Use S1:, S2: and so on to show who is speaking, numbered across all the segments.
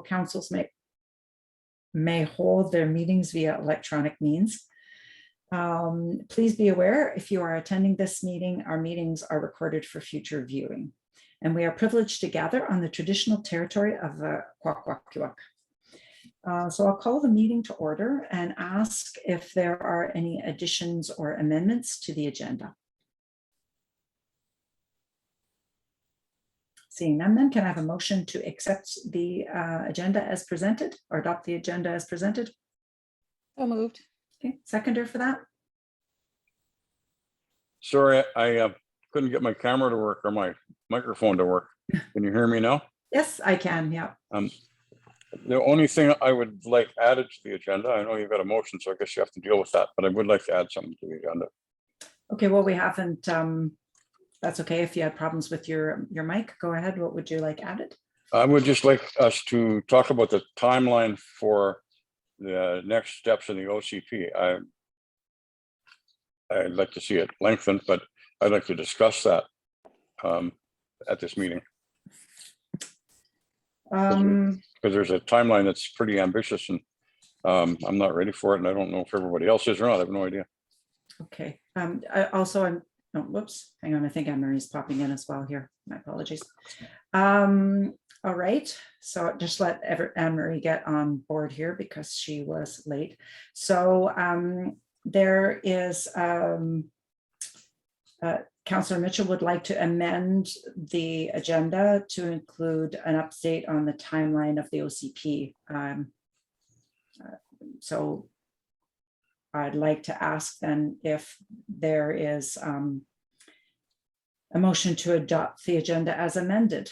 S1: councils may hold their meetings via electronic means. Please be aware, if you are attending this meeting, our meetings are recorded for future viewing. And we are privileged to gather on the traditional territory of the Kwakwaka'wakw. So I'll call the meeting to order and ask if there are any additions or amendments to the agenda. Seeing none, then can I have a motion to accept the agenda as presented or adopt the agenda as presented?
S2: So moved.
S1: Okay, seconder for that?
S3: Sorry, I couldn't get my camera to work or my microphone to work. Can you hear me now?
S1: Yes, I can, yeah.
S3: The only thing I would like added to the agenda, I know you've got a motion, so I guess you have to deal with that, but I would like to add something to the agenda.
S1: Okay, well, we haven't, that's okay. If you had problems with your mic, go ahead. What would you like added?
S3: I would just like us to talk about the timeline for the next steps in the OCP. I'd like to see it lengthened, but I'd like to discuss that at this meeting. Because there's a timeline that's pretty ambitious, and I'm not ready for it, and I don't know if everybody else is or not. I have no idea.
S1: Okay. I'm whoops, hang on. I think Anne-Marie's popping in as well here. My apologies. All right. So just let Anne-Marie get on board here because she was late. So there is Councillor Mitchell would like to amend the agenda to include an update on the timeline of the OCP. So I'd like to ask then if there is a motion to adopt the agenda as amended.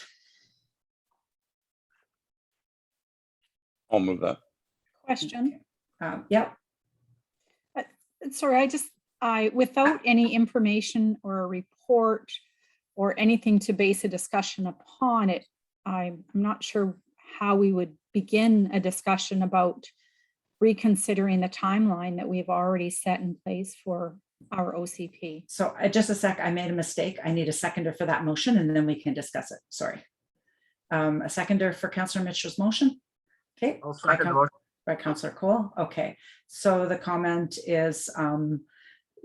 S3: I'll move that.
S2: Question.
S1: Yep.
S2: Sorry, without any information or a report or anything to base a discussion upon it, I'm not sure how we would begin a discussion about reconsidering the timeline that we've already set in place for our OCP.
S1: So just a sec, I made a mistake. I need a seconder for that motion and then we can discuss it. Sorry. A seconder for Councillor Mitchell's motion. Okay. By Councillor Cole. Okay. So the comment is,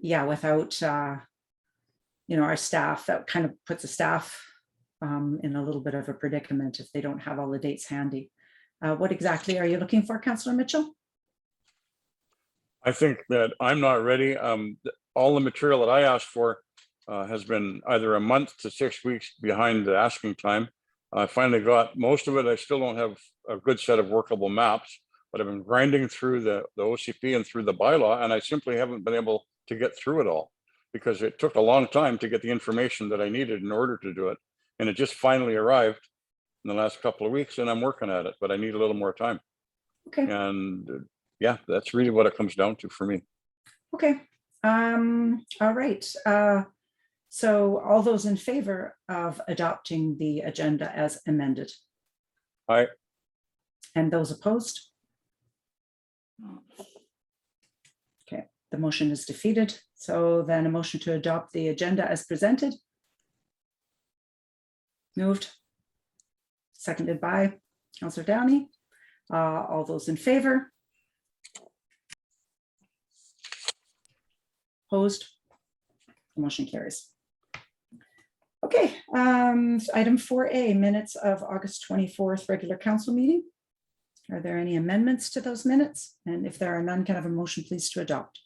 S1: yeah, without, our staff, that kind of puts the staff in a little bit of a predicament if they don't have all the dates handy. What exactly are you looking for, Councillor Mitchell?
S3: I think that I'm not ready. All the material that I asked for has been either a month to 6 weeks behind the asking time. I finally got most of it. I still don't have a good set of workable maps, but I've been grinding through the OCP and through the bylaw, and I simply haven't been able to get through it all because it took a long time to get the information that I needed in order to do it. And it just finally arrived in the last couple of weeks, and I'm working at it, but I need a little more time.
S1: Okay.
S3: And yeah, that's really what it comes down to for me.
S1: Okay. All right. So all those in favor of adopting the agenda as amended?
S3: Aye.
S1: And those opposed? Okay, the motion is defeated. So then a motion to adopt the agenda as presented. Moved. Seconded by Councillor Downey. All those in favor? Opposed? The motion carries. Okay, item 4A, minutes of August 24th regular council meeting. Are there any amendments to those minutes? And if there are none, can I have a motion please to adopt?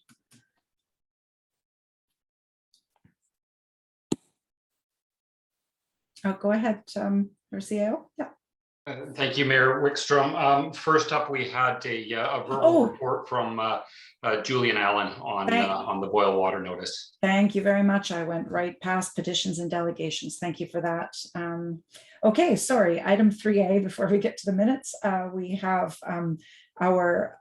S1: Oh, go ahead, RCAO. Yeah.
S4: Thank you, Mayor Wickstrom. First up, we had a verbal report from Julian Allen on the boil water notice.
S1: Thank you very much. I went right past petitions and delegations. Thank you for that. Okay, sorry. Item 3A, before we get to the minutes, we have our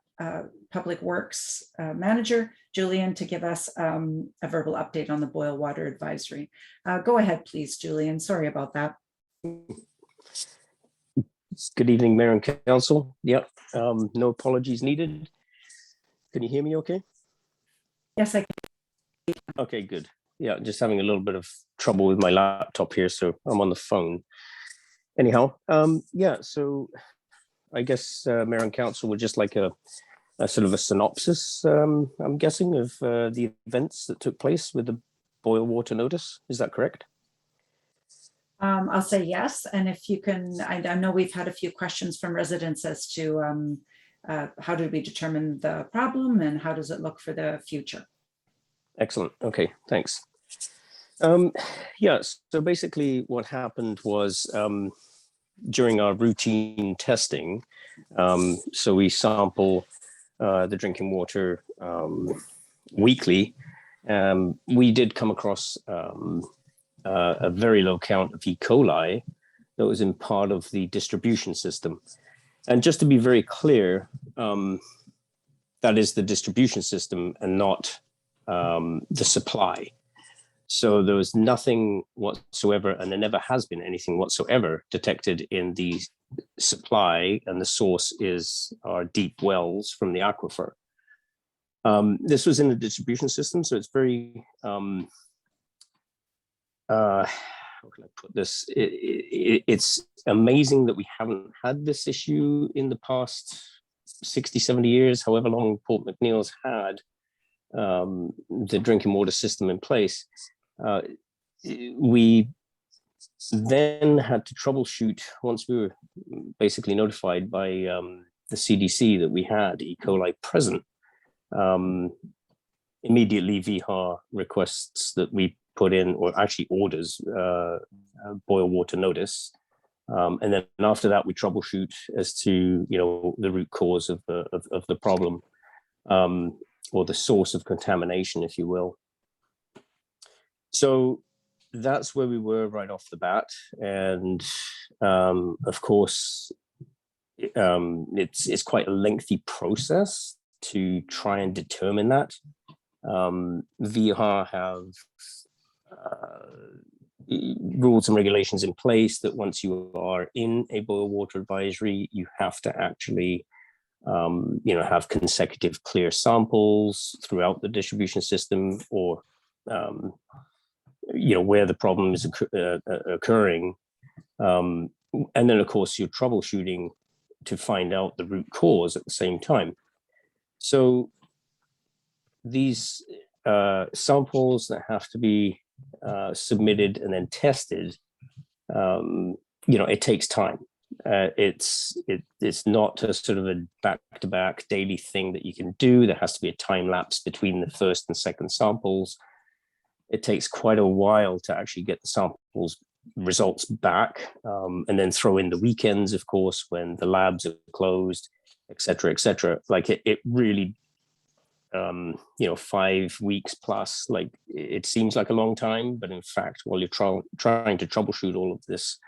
S1: Public Works Manager, Julian, to give us a verbal update on the boil water advisory. Go ahead, please, Julian. Sorry about that.
S5: Good evening, Mayor and Council. Yep, no apologies needed. Can you hear me okay?
S1: Yes, I can.
S5: Okay, good. Yeah, just having a little bit of trouble with my laptop here, so I'm on the phone. Anyhow, yeah, so I guess Mayor and Council would just like a sort of a synopsis, I'm guessing, of the events that took place with the boil water notice. Is that correct?
S1: I'll say yes. And if you can, I know we've had a few questions from residents as to how did we determine the problem and how does it look for the future?
S5: Excellent. Okay, thanks. Yes, so basically what happened was during our routine testing, so we sample the drinking water weekly. We did come across a very low count of E. coli that was in part of the distribution system. And just to be very clear, that is the distribution system and not the supply. So there was nothing whatsoever, and there never has been anything whatsoever detected in the supply, and the source is our deep wells from the aquifer. This was in the distribution system, so it's very, how can I put this? It's amazing that we haven't had this issue in the past 60, 70 years, however long Port McNeil's had the drinking water system in place. We then had to troubleshoot once we were basically notified by the CDC that we had E. coli present. Immediately VHAR requests that we put in, or actually orders, boil water notice. And then after that, we troubleshoot as to, you know, the root cause of the problem, or the source of contamination, if you will. So that's where we were right off the bat. And of course, it's quite a lengthy process to try and determine that. VHAR have rules and regulations in place that once you are in a boil water advisory, you have to actually you know, have consecutive clear samples throughout the distribution system, or you know, where the problem is occurring. And then of course you're troubleshooting to find out the root cause at the same time. So these samples that have to be submitted and then tested, you know, it takes time. It's not a sort of a back-to-back daily thing that you can do. There has to be a time lapse between the first and second samples. It takes quite a while to actually get the samples results back, and then throw in the weekends, of course, when the labs are closed, et cetera, et cetera. Like it really, you know, 5 weeks plus, like it seems like a long time, but in fact, while you're trying to troubleshoot all of this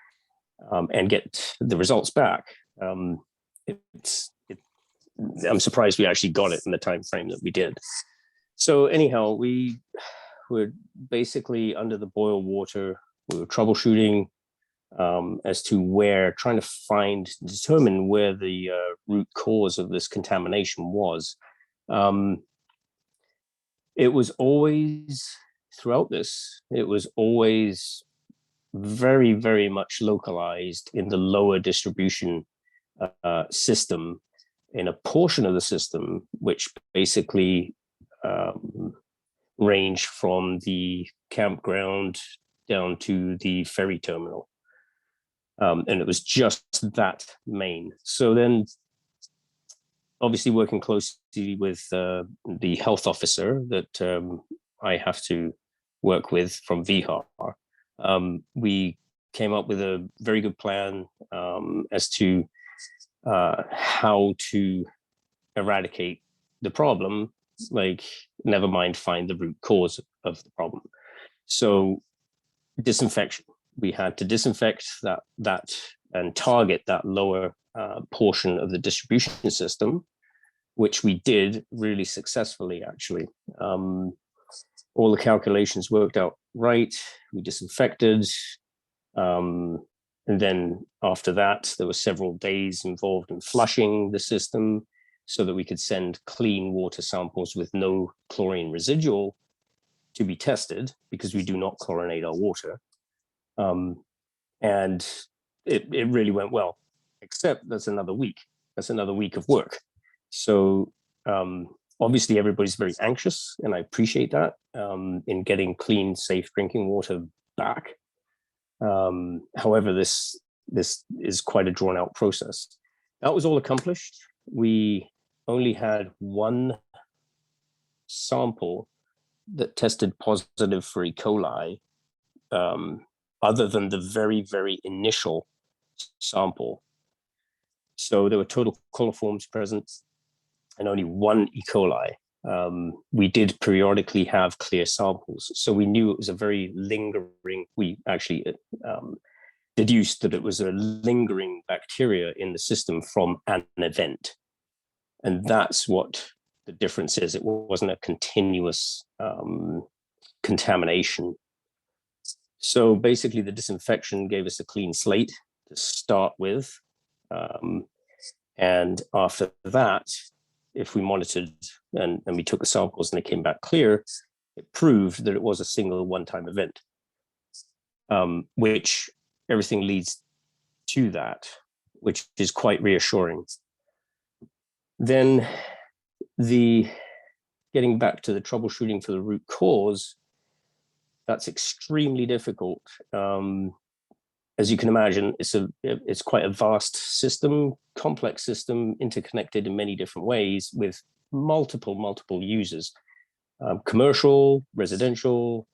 S5: and get the results back, I'm surprised we actually got it in the time frame that we did. So anyhow, we were basically under the boil water. We were troubleshooting as to trying to determine where the root cause of this contamination was. It was always, throughout this, it was always very, very much localized in the lower distribution system, in a portion of the system, which basically range from the campground down to the ferry terminal. And it was just that main. So then, obviously working closely with the health officer that I have to work with from VHAR, we came up with a very good plan as to how to eradicate the problem, like never mind find the root cause of the problem. So disinfection, we had to disinfect that and target that lower portion of the distribution system, which we did really successfully, actually. All the calculations worked out right. We disinfected. And then after that, there were several days involved in flushing the system so that we could send clean water samples with no chlorine residual to be tested, because we do not chlorinate our water. And it really went well, except that's another week. another week of work. So obviously everybody's very anxious, and I appreciate that, in getting clean, safe drinking water back. However, this is quite a drawn out process. That was all accomplished. We only had one sample that tested positive for E. coli, other than the very, very initial sample. So there were total coliforms present and only one E. coli. We did periodically have clear samples, so we knew it was a very lingering, we actually deduced that it was a lingering bacteria in the system from an event. And that's what the difference is. It wasn't a continuous contamination. So basically the disinfection gave us a clean slate to start with. And after that, if we monitored and we took the samples and they came back clear, it proved that it was a single one-time event, which everything leads to that, which is quite reassuring. Then getting back to the troubleshooting for the root cause, that's extremely difficult. As you can imagine, it's quite a vast system, complex system, interconnected in many different ways with multiple users, commercial, residential.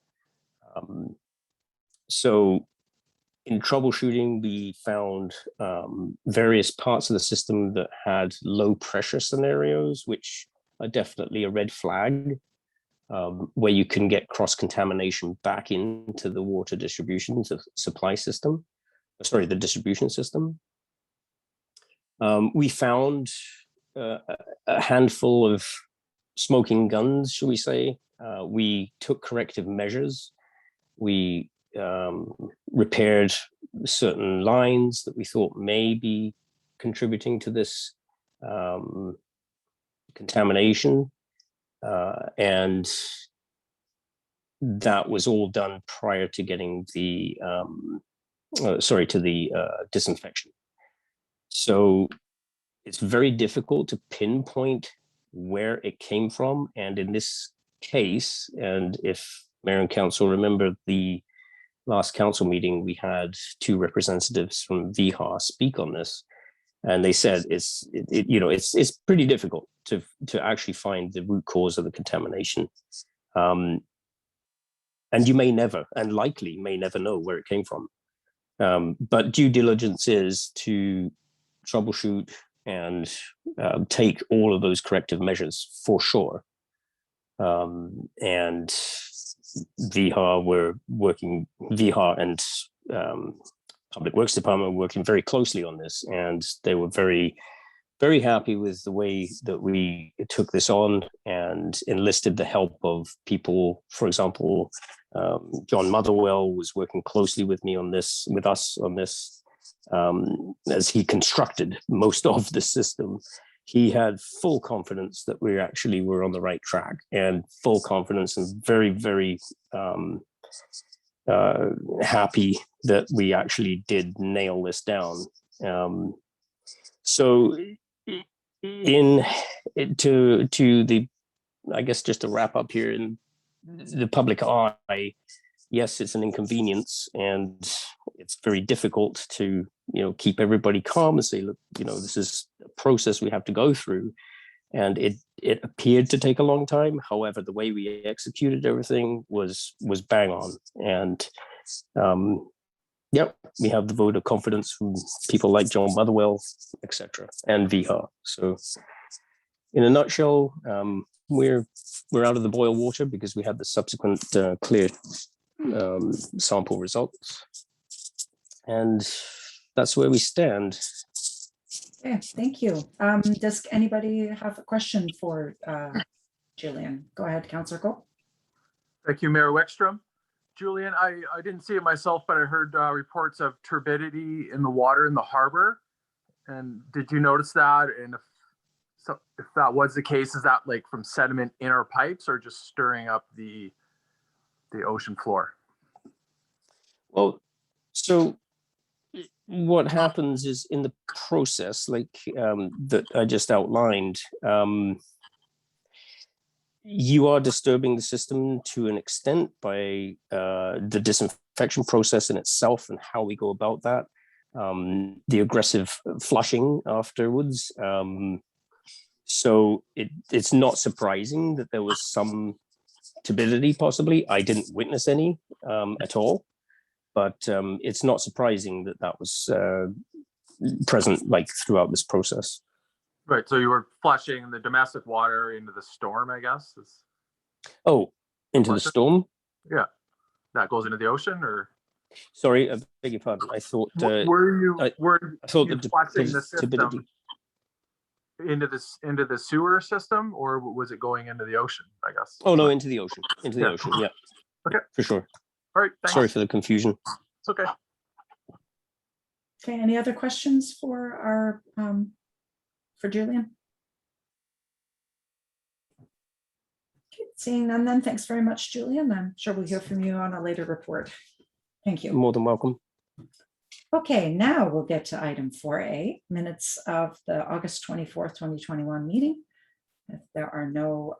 S5: So in troubleshooting, we found various parts of the system that had low pressure scenarios, which are definitely a red flag, where you can get cross-contamination back into the water distribution supply system, sorry, the distribution system. We found a handful of smoking guns, shall we say. We took corrective measures. We repaired certain lines that we thought may be contributing to this contamination. And that was all done prior to getting the disinfection. So it's very difficult to pinpoint where it came from. And in this case, and if Mayor and Council remember the last council meeting, we had two representatives from VHA speak on this, and they said it's pretty difficult to actually find the root cause of the contamination. And you may never, and likely may never know where it came from. But due diligence is to troubleshoot and take all of those corrective measures for sure. And VHA and Public Works Department were working very closely on this, and they were very, very happy with the way that we took this on and enlisted the help of people. For example, John Motherwell was working closely with us on this, as he constructed most of the system. He had full confidence that we actually were on the right track, and full confidence, and very, very happy that we actually did nail this down. So I guess just to wrap up here, in the public eye, yes, it's an inconvenience, and it's very difficult to keep everybody calm and say, look, this is a process we have to go through, and it appeared to take a long time. However, the way we executed everything was bang on, and we have the vote of confidence from people like John Motherwell, etc., and VHA. So in a nutshell, we're out of the boil water because we had the subsequent clear sample results, and that's where we stand.
S1: Yeah, thank you. Does anybody have a question for Julian? Go ahead, Councillor Cole.
S6: Thank you, Mayor Wickstrom. Julian, I didn't see it myself, but I heard reports of turbidity in the water in the harbor. And did you notice that? And if that was the case, is that like from sediment in our pipes or just stirring up the ocean floor?
S5: Well, so what happens is in the process, like that I just outlined, you are disturbing the system to an extent by the disinfection process in itself and how we go about that, the aggressive flushing afterwards. So it's not surprising that there was some turbidity possibly. I didn't witness any at all, but it's not surprising that that was present like throughout this process.
S6: Right, so you were flushing the domestic water into the storm, I guess?
S5: Oh, into the storm?
S6: Yeah, that goes into the ocean, or?
S5: Sorry, I beg your pardon. I thought
S6: Were you
S5: flushing
S6: the system into the sewer system, or was it going into the ocean, I guess?
S5: Oh no, into the ocean. Into the ocean, yeah.
S6: Okay.
S5: For sure.
S6: All right, thanks.
S5: Sorry for the confusion.
S6: It's okay.
S1: Okay, any other questions for our for Julian? Okay, seeing none then, thanks very much, Julian. I'm sure we'll hear from you on a later report. Thank you.
S5: More than welcome.
S1: Okay, now we'll get to item 4A, minutes of the August 24th, 2021 meeting. If there are no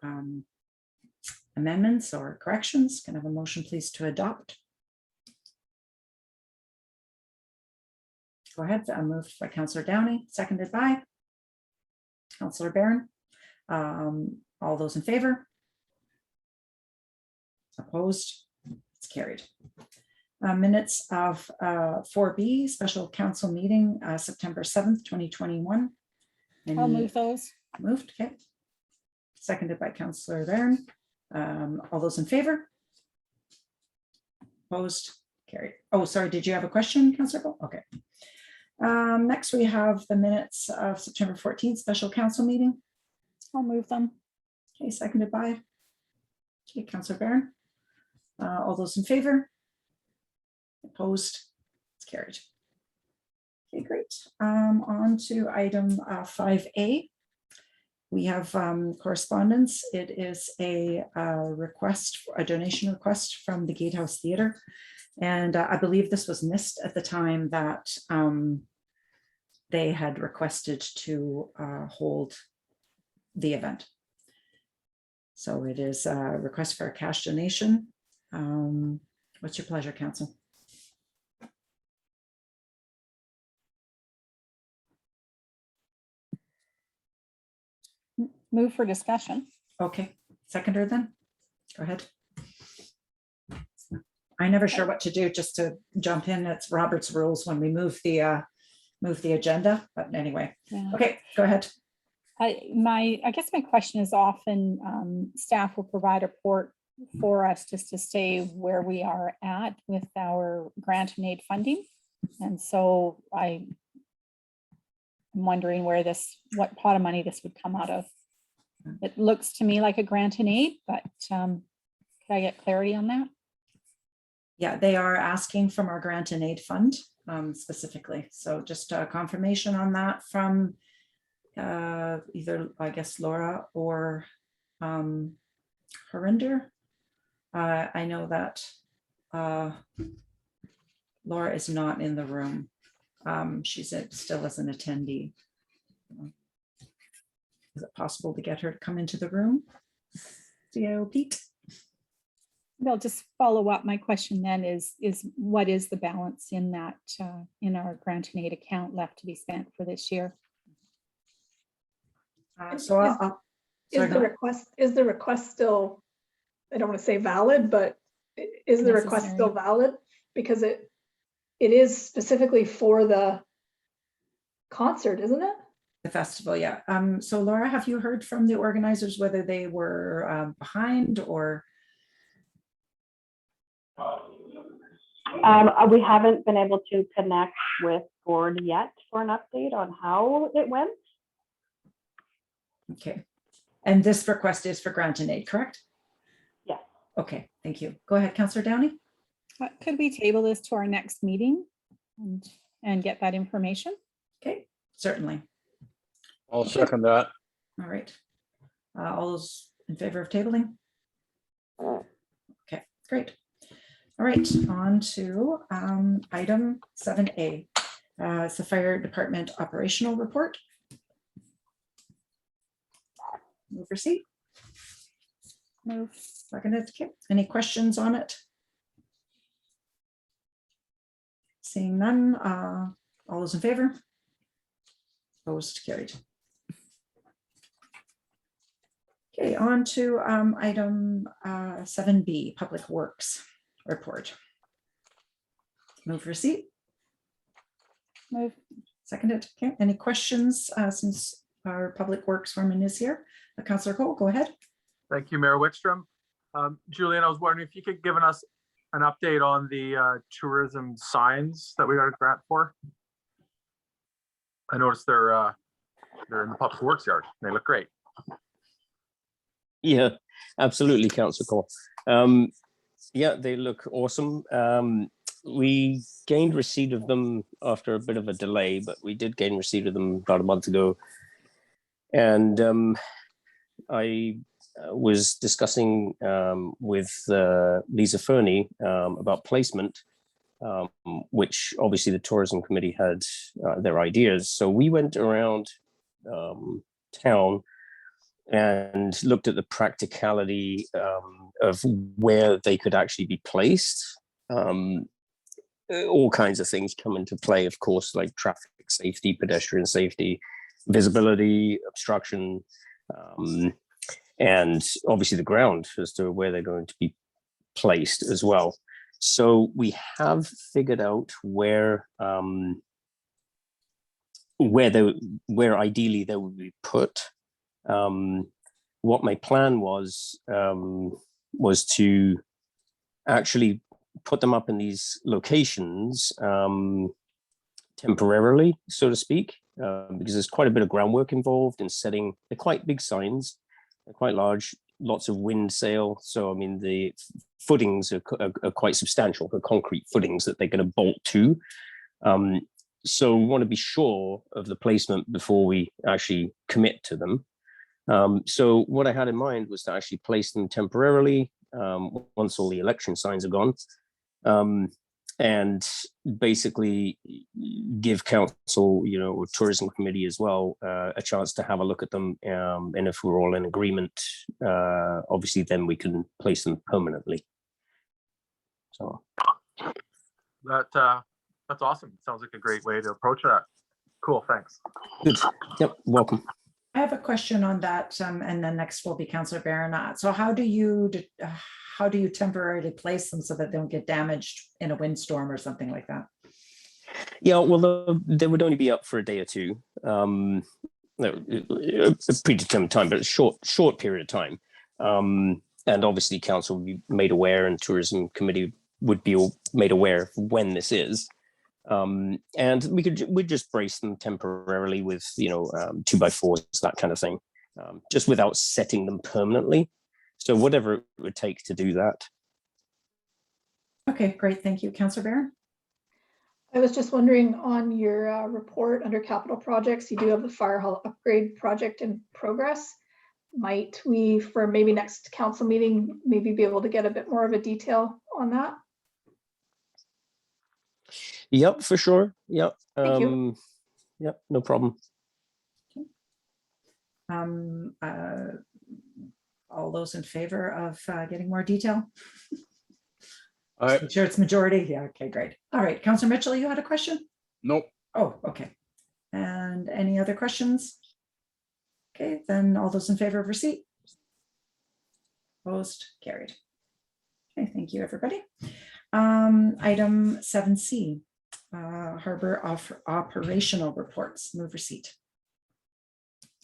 S1: amendments or corrections, can I have a motion please to adopt? Go ahead, moved by Councillor Downey, seconded by Councillor Barron. All those in favor? Opposed? It's carried. Minutes of 4B, special council meeting, September 7th, 2021.
S2: I'll move those.
S1: Moved, okay. Seconded by Councillor Barron. All those in favor? Opposed? Carried. Oh, sorry, did you have a question, Councillor Cole? Okay. Next, we have the minutes of September 14th, special council meeting.
S2: I'll move them.
S1: Okay, seconded by Councillor Barron. All those in favor? Opposed? It's carried. Okay, great. On to item 5A. We have correspondence. It is a request, a donation request from the Gatehouse Theatre. And I believe this was missed at the time that they had requested to hold the event. So it is a request for a cash donation. What's your pleasure, Council?
S2: Move for discussion.
S1: Okay, seconder then. Go ahead. I'm never sure what to do, just to jump in. It's Robert's rules when we move the agenda, but anyway.
S2: Yeah.
S1: Okay, go ahead.
S2: I guess my question is often staff will provide a report for us just to say where we are at with our grant and aid funding. And so I'm wondering what pot of money this would come out of. It looks to me like a grant and aid, but can I get clarity on that?
S1: Yeah, they are asking from our grant and aid fund specifically. So just a confirmation on that from either, I guess, Laura or Harinder. I know that Laura is not in the room. She's still as an attendee. Is it possible to get her to come into the room? CIO Pete?
S2: They'll just follow up. My question then is what is the balance in that in our grant and aid account left to be spent for this year?
S7: Is the request still, I don't want to say valid, but is the request still valid? Because it is specifically for the concert, isn't it?
S1: The festival, yeah. So Laura, have you heard from the organizers whether they were behind or?
S8: We haven't been able to connect with Gord yet for an update on how it went.
S1: Okay. And this request is for grant and aid, correct?
S8: Yes.
S1: Okay, thank you. Go ahead, Councillor Downey.
S2: Could we table this to our next meeting and get that information?
S1: Okay, certainly.
S3: I'll second that.
S1: All right. All those in favor of tabling? Okay, great. All right, on to item 7A. It's the fire department operational report. Move receipt.
S2: Move.
S1: Seconded. Okay. Any questions on it? Seeing none, all those in favor? Opposed, carried. Okay, on to item 7B, Public Works Report. Move receipt.
S2: Move.
S1: Seconded. Okay, any questions since our Public Works foreman is here? Councillor Cole, go ahead.
S6: Thank you, Mayor Wickstrom. Julian, I was wondering if you could give us an update on the tourism signs that we got a grant for. I noticed they're in the Public Works yard. They look great.
S5: Yeah, absolutely, Councillor Cole. Yeah, they look awesome. We gained receipt of them after a bit of a delay, but we did gain receipt of them about a month ago. And I was discussing with Lisa Fernie about placement, which obviously the tourism committee had their ideas. So we went around town and looked at the practicality of where they could actually be placed. All kinds of things come into play, of course, like traffic safety, pedestrian safety, visibility, obstruction, and obviously the ground as to where they're going to be placed as well. So we have figured out where ideally they would be put. What my plan was to actually put them up in these locations temporarily, so to speak, because there's quite a bit of groundwork involved in setting. They're quite big signs, they're quite large, lots of wind sail. So I mean, the footings are quite substantial, the concrete footings that they're going to bolt to. So we want to be sure of the placement before we actually commit to them. So what I had in mind was to actually place them temporarily once all the election signs are gone, and basically give council, or tourism committee as well, a chance to have a look at them. And if we're all in agreement, obviously then we can place them permanently. So
S6: That's awesome. Sounds like a great way to approach that. Cool, thanks.
S5: Good. Yep, welcome.
S1: I have a question on that, and then next will be Councillor Baronat. So how do you temporarily place them so that they don't get damaged in a windstorm or something like that?
S5: Yeah, well, they would only be up for a day or two, a predetermined time, but a short period of time. And obviously council will be made aware, and tourism committee would be made aware of when this is. And we'd just brace them temporarily with 2x4s, that kind of thing, just without setting them permanently. So whatever it would take to do that.
S1: Okay, great. Thank you. Councillor Barron?
S7: I was just wondering, on your report under capital projects, you do have the fire hall upgrade project in progress. Might we, for maybe next council meeting, maybe be able to get a bit more of a detail on that?
S5: Yep, for sure. Yep.
S7: Thank you.
S5: Yep, no problem.
S1: All those in favor of getting more detail?
S3: I
S1: Make sure it's majority. Yeah, okay, great. All right, Councillor Mitchell, you had a question?
S3: nope.
S1: Oh, okay. And any other questions? Okay, then all those in favor of receipt? Opposed, carried. Okay, thank you, everybody. Item 7C, Harbor operational reports. Move receipt.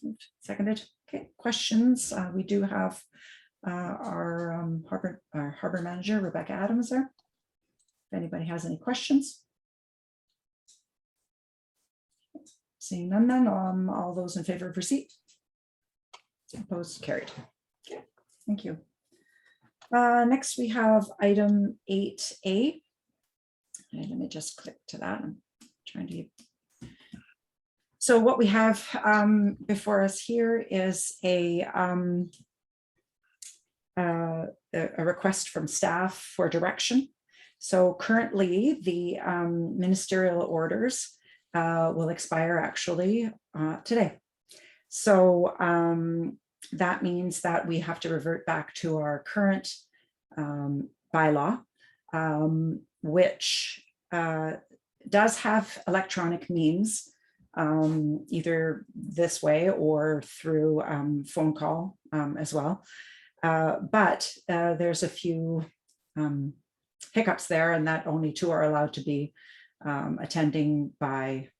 S1: Moved. Seconded. Okay, questions? We do have our harbor manager, Rebecca Adams, there. If anybody has any questions. Seeing none, then all those in favor of receipt? Opposed, carried. Okay, thank you. Next, we have item 8A. And let me just click to that. I'm trying to. So what we have before us here is a request from staff for direction. So currently, the ministerial orders will expire actually today. So that means that we have to revert back to our current bylaw, which does have electronic means, either this way or through phone call as well. But there's a few hiccups there, and that only 2 are allowed to be attending by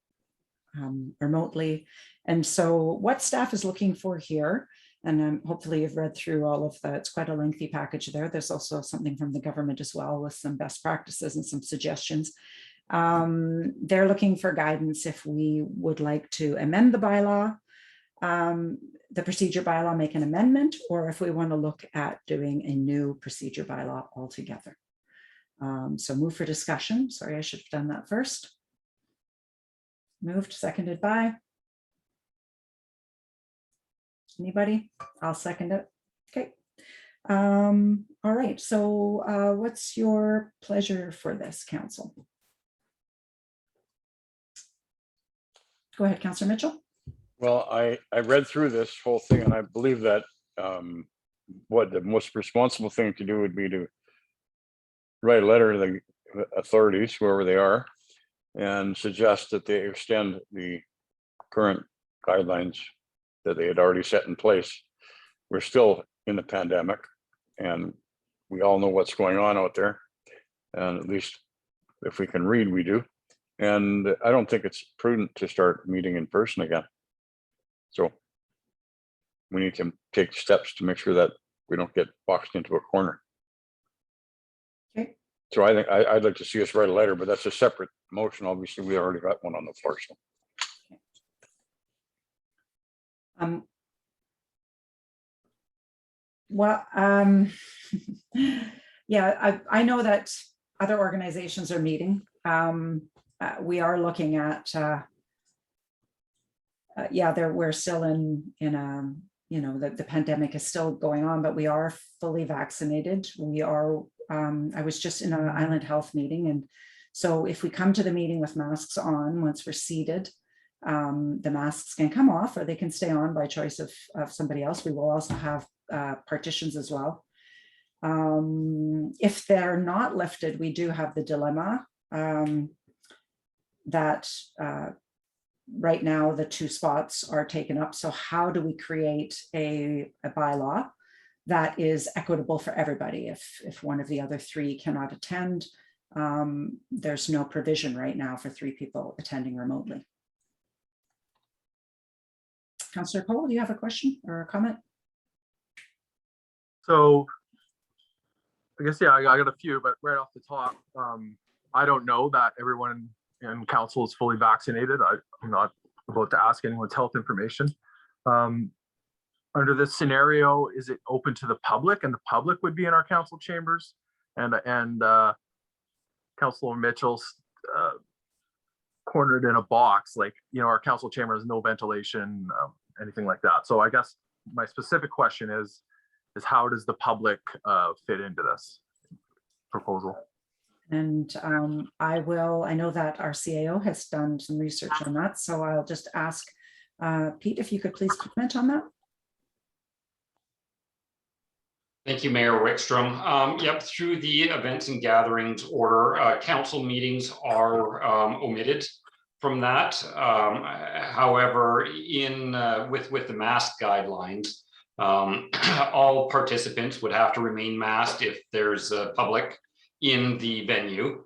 S1: remotely. And so what staff is looking for here, and hopefully you've read through all of that, it's quite a lengthy package there. There's also something from the government as well with some best practices and some suggestions. They're looking for guidance if we would like to amend the bylaw, the procedure bylaw, make an amendment, or if we want to look at doing a new procedure bylaw altogether. So move for discussion. Sorry, I should have done that first. Moved, seconded by anybody? I'll second it. Okay. All right. So what's your pleasure for this, council? Go ahead, Councillor Mitchell.
S3: Well, I read through this whole thing, and I believe that what the most responsible thing to do would be to write a letter to the authorities, whoever they are, and suggest that they extend the current guidelines that they had already set in place. We're still in the pandemic, and we all know what's going on out there. And at least if we can read, we do. And I don't think it's prudent to start meeting in person again. So we need to take steps to make sure that we don't get boxed into a corner.
S1: Okay.
S3: So I think I'd like to see us write a letter, but that's a separate motion. Obviously, we already got one on the floor. So.
S1: Well, yeah, I know that other organizations are meeting. We are looking at, yeah, we're still in you know, the pandemic is still going on, but we are fully vaccinated. We are, I was just in an Island Health meeting. And so if we come to the meeting with masks on, once we're seated, the masks can come off or they can stay on by choice of somebody else. We will also have partitions as well. If they're not lifted, we do have the dilemma that right now the 2 spots are taken up. So how do we create a bylaw that is equitable for everybody? If one of the other 3 cannot attend, there's no provision right now for 3 people attending remotely. Councillor Cole, do you have a question or a comment?
S6: So I guess, yeah, I got a few, but right off the top, I don't know that everyone in council is fully vaccinated. I'm not about to ask anyone's health information. Under this scenario, is it open to the public, and the public would be in our council chambers? And Councilor Mitchell's cornered in a box, like, you know, our council chamber has no ventilation, anything like that. So I guess my specific question is how does the public fit into this proposal?
S1: And I know that our CAO has done some research on that. So I'll just ask Pete, if you could please comment on that.
S4: Thank you, Mayor Wickstrom. Yep, through the events and gatherings order, council meetings are omitted from that. However, with the mask guidelines, all participants would have to remain masked if there's a public in the venue.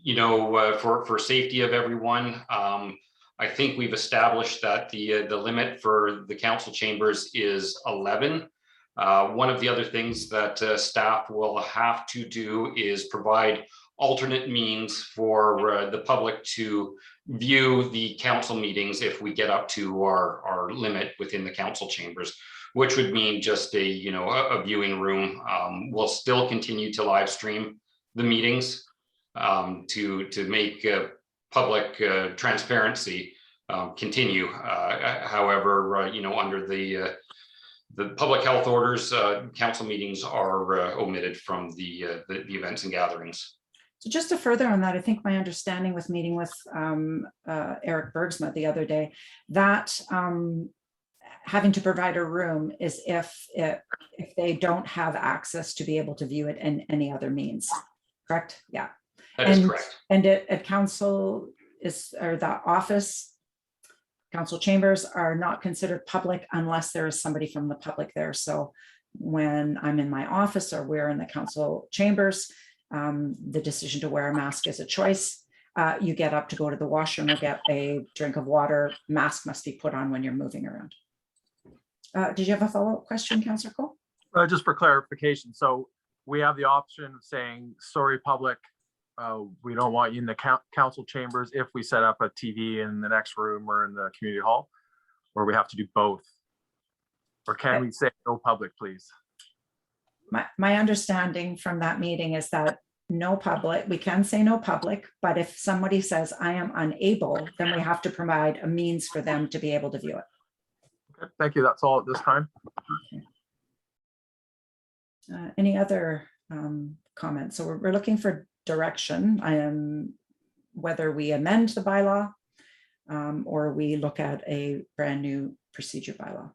S4: You know, for safety of everyone, I think we've established that the limit for the council chambers is 11. One of the other things that staff will have to do is provide alternate means for the public to view the council meetings if we get up to our limit within the council chambers, which would mean just a viewing room. We'll still continue to live stream the meetings to make public transparency continue. However, under the public health orders, council meetings are omitted from the events and gatherings.
S1: So just to further on that, I think my understanding with meeting with Eric Bergsma the other day, that having to provide a room is if they don't have access to be able to view it in any other means, correct? Yeah.
S4: That is correct.
S1: And at council or the office, council chambers are not considered public unless there is somebody from the public there. So when I'm in my office or we're in the council chambers, the decision to wear a mask is a choice. You get up to go to the washroom or get a drink of water, mask must be put on when you're moving around. Did you have a follow-up question, Councillor Cole?
S6: Just for clarification, so we have the option of saying, sorry, public, we don't want you in the council chambers if we set up a TV in the next room or in the community hall, or we have to do both? Or can we say no public, please?
S1: My understanding from that meeting is that no public, we can say no public, but if somebody says I am unable, then we have to provide a means for them to be able to view it.
S6: Okay, thank you. That's all at this time.
S1: Any other comments? So we're looking for direction, whether we amend the bylaw or we look at a brand new procedure bylaw.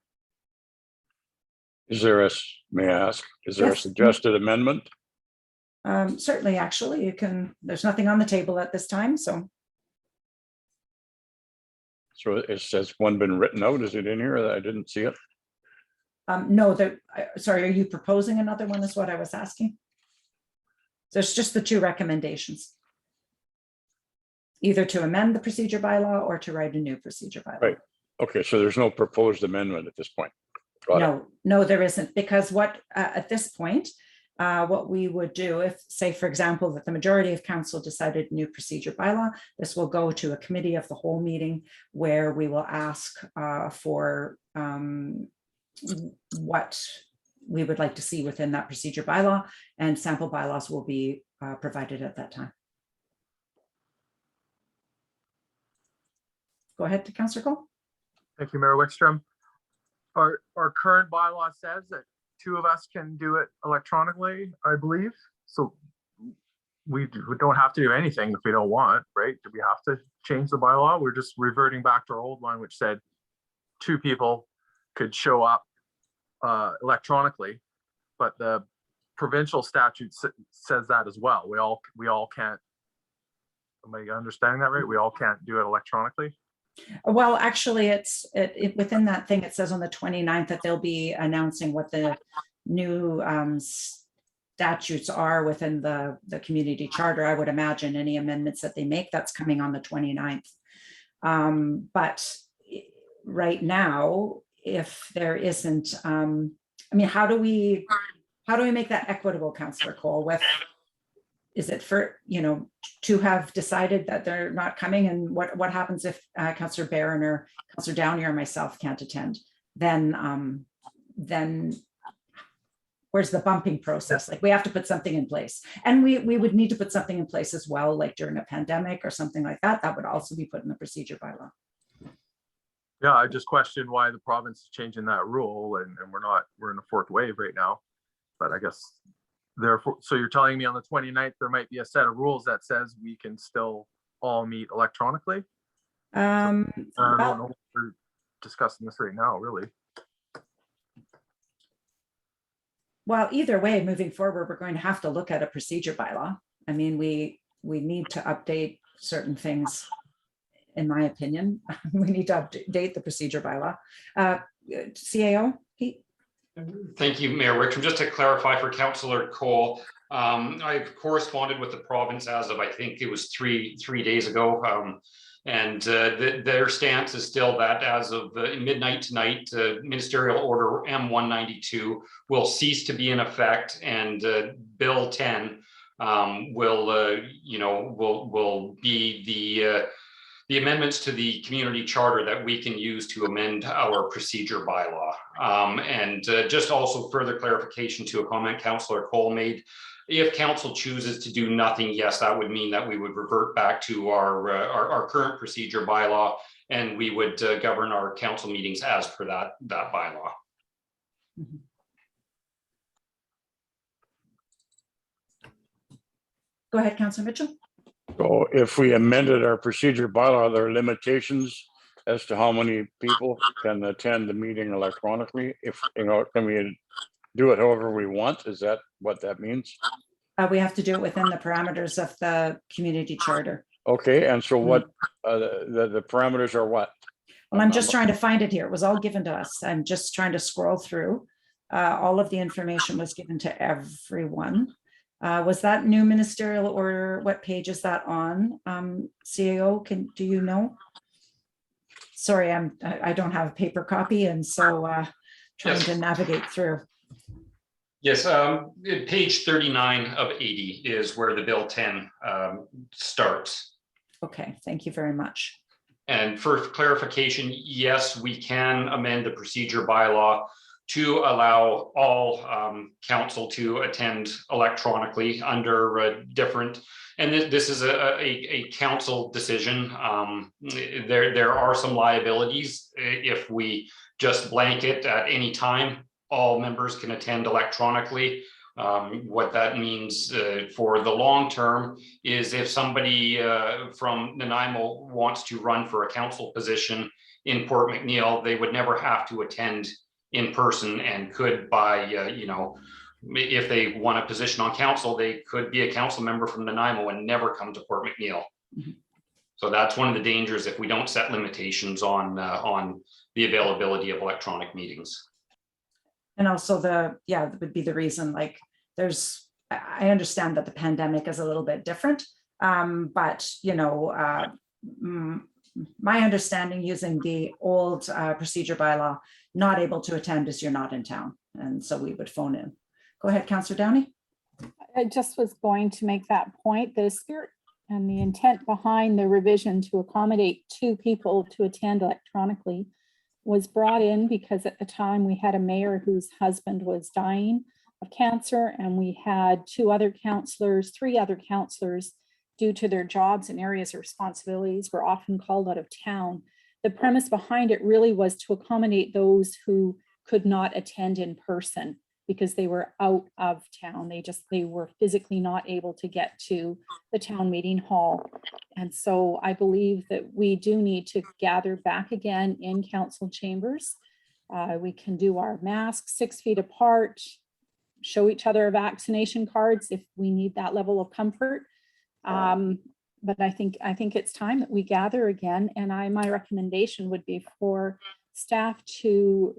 S3: Is there may I ask, is there a
S1: Yes.
S3: suggested amendment?
S1: Certainly, actually, you can, there's nothing on the table at this time, so.
S3: So has one been written out? Is it in here? I didn't see it.
S1: No, sorry, are you proposing another one is what I was asking? There's just the two recommendations. Either to amend the procedure bylaw or to write a new procedure bylaw.
S3: Right. Okay, so there's no proposed amendment at this point. Got it.
S1: No, there isn't, because what at this point, what we would do if, say, for example, that the majority of council decided new procedure bylaw, this will go to a committee of the whole meeting where we will ask for what we would like to see within that procedure bylaw, and sample bylaws will be provided at that time. Go ahead to Councillor Cole.
S6: Thank you, Mayor Wickstrom. Our current bylaw says that two of us can do it electronically, I believe. So we don't have to do anything if we don't want, right? Do we have to change the bylaw? We're just reverting back to our old one, which said two people could show up electronically, but the provincial statute says that as well. We all can't. Am I understanding that right? We all can't do it electronically.
S1: Well, actually, it's within that thing. It says on the 29th that they'll be announcing what the new statutes are within the community charter. I would imagine any amendments that they make, that's coming on the 29th. But right now, if there isn't, I mean, how do we make that equitable, Councillor Cole? With, is it for, to have decided that they're not coming, and what happens if Councillor Barron or Councillor Downey or myself can't attend? Then where's the bumping process? Like, we have to put something in place, and we would need to put something in place as well, like during a pandemic or something like that. That would also be put in the procedure bylaw.
S6: Yeah, I just questioned why the province is changing that rule, and we're in a fourth wave right now. But I guess therefore, so you're telling me on the 29th there might be a set of rules that says we can still all meet electronically? I don't know if we're discussing this right now, really.
S1: Well, either way, moving forward, we're going to have to look at a procedure bylaw. I mean, we need to update certain things. In my opinion, we need to update the procedure bylaw. CAO, Pete?
S4: Thank you, Mayor Wickstrom. Just to clarify for Councillor Cole, I've corresponded with the province as of, I think it was three days ago. And their stance is still that as of midnight tonight, Ministerial Order M192 will cease to be in effect, and Bill 10 will be the amendments to the community charter that we can use to amend our procedure bylaw. And just also further clarification to a comment Councillor Cole made. If council chooses to do nothing, yes, that would mean that we would revert back to our current procedure bylaw, and we would govern our council meetings as per that bylaw.
S1: Mm-hmm. Go ahead, Councillor Mitchell.
S3: So if we amended our procedure bylaw, there are limitations as to how many people can attend the meeting electronically. If, can we do it however we want? Is that what that means?
S1: We have to do it within the parameters of the community charter.
S3: Okay, and so what, the parameters are what?
S1: Well, I'm just trying to find it here. It was all given to us. I'm just trying to scroll through. All of the information was given to everyone. Was that new ministerial order? What page is that on? CAO, do you know? Sorry, I don't have a paper copy, and so trying to navigate through.
S4: Yes, page 39 of 80 is where the Bill 10 starts.
S1: Okay, thank you very much.
S4: And for clarification, yes, we can amend the procedure bylaw to allow all council to attend electronically under different, and this is a council decision. There are some liabilities if we just blanket at any time, all members can attend electronically. What that means for the long term is if somebody from Nanaimo wants to run for a council position in Port McNeill, they would never have to attend in person and could by, if they want a position on council, they could be a council member from Nanaimo and never come to Port McNeill. Mm-hmm. So that's one of the dangers if we don't set limitations on the availability of electronic meetings.
S1: And also that would be the reason, like I understand that the pandemic is a little bit different, but my understanding using the old procedure bylaw, not able to attend is you're not in town. And so we would phone in. Go ahead, Councillor Downey.
S2: I just was going to make that point. The spirit and the intent behind the revision to accommodate 2 people to attend electronically was brought in because at the time we had a mayor whose husband was dying of cancer, and we had 3 other councillors due to their jobs and areas of responsibilities were often called out of town. The premise behind it really was to accommodate those who could not attend in person because they were out of town. They were physically not able to get to the town meeting hall. And so I believe that we do need to gather back again in council chambers. We can do our masks 6 feet apart, show each other our vaccination cards if we need that level of comfort. But I think it's time that we gather again. And my recommendation would be for staff to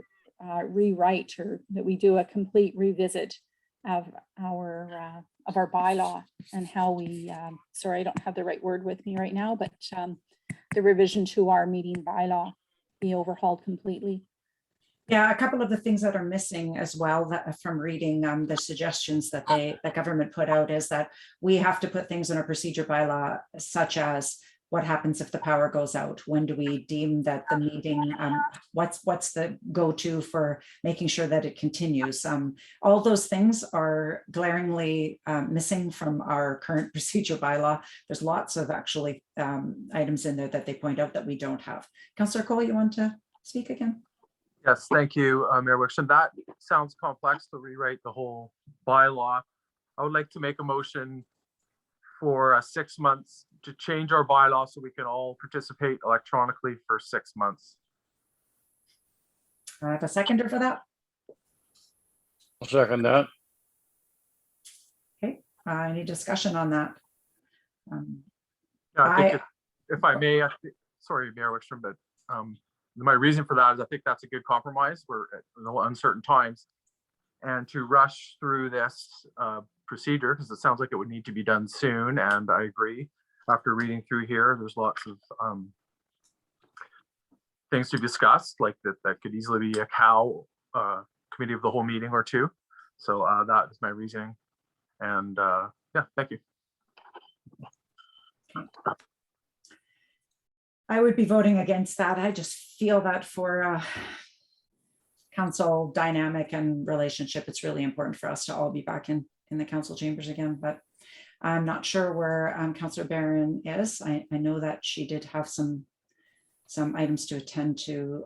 S2: rewrite, or that we do a complete revisit of our bylaw and how we, sorry, I don't have the right word with me right now, but the revision to our meeting bylaw be overhauled completely.
S1: Yeah, a couple of the things that are missing as well that from reading the suggestions that the government put out is that we have to put things in our procedure bylaw, such as what happens if the power goes out? When do we deem that the meeting, what's the go-to for making sure that it continues? All those things are glaringly missing from our current procedure bylaw. There's lots of actually items in there that they point out that we don't have. Councillor Cole, you want to speak again?
S6: Yes, thank you, Mayor Wickstrom. That sounds complex to rewrite the whole bylaw. I would like to make a motion for 6 months to change our bylaw so we can all participate electronically for 6 months.
S1: I have a seconder for that.
S3: I'll second that.
S1: Okay, any discussion on that?
S6: Yeah, I think if I may, sorry, Mayor Wickstrom, but my reason for that is I think that's a good compromise. We're at uncertain times, and to rush through this procedure, because it sounds like it would need to be done soon, and I agree. After reading through here, there's lots of things to discuss, like that could easily be a committee of the whole meeting or 2. So that is my reasoning, and yeah, thank you.
S1: I would be voting against that. I just feel that for council dynamic and relationship, it's really important for us to all be back in the council chambers again. But I'm not sure where Councillor Barron is. I know that she did have some items to attend to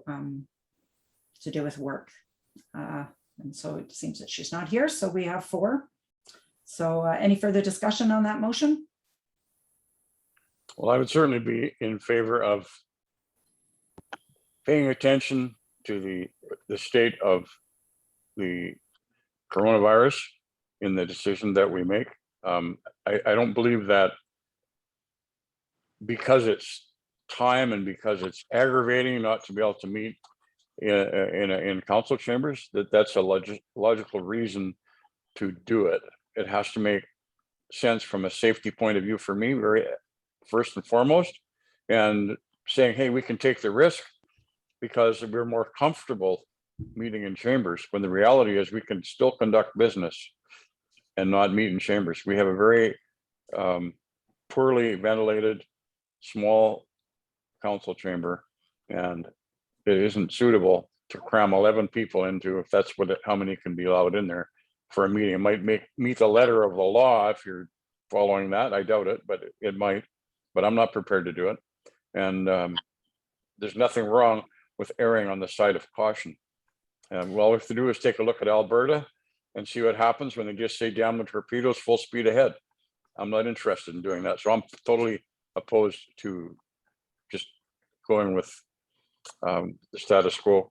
S1: do with work. And so it seems that she's not here. So we have 4. So any further discussion on that motion?
S3: Well, I would certainly be in favor of paying attention to the state of the coronavirus in the decision that we make. I don't believe that because it's time and because it's aggravating not to be able to meet in council chambers, that's a logical reason to do it. It has to make sense from a safety point of view for me, very first and foremost, and saying, hey, we can take the risk because we're more comfortable meeting in chambers, when the reality is we can still conduct business and not meet in chambers. We have a very poorly ventilated small council chamber, and it isn't suitable to cram 11 people into, if that's how many can be allowed in there for a meeting. It might meet the letter of the law if you're following that. I doubt it, but it might. But I'm not prepared to do it. And there's nothing wrong with erring on the side of caution. All we have to do is take a look at Alberta and see what happens when they just say down the torpedoes, full speed ahead. I'm not interested in doing that. So I'm totally opposed to just going with the status quo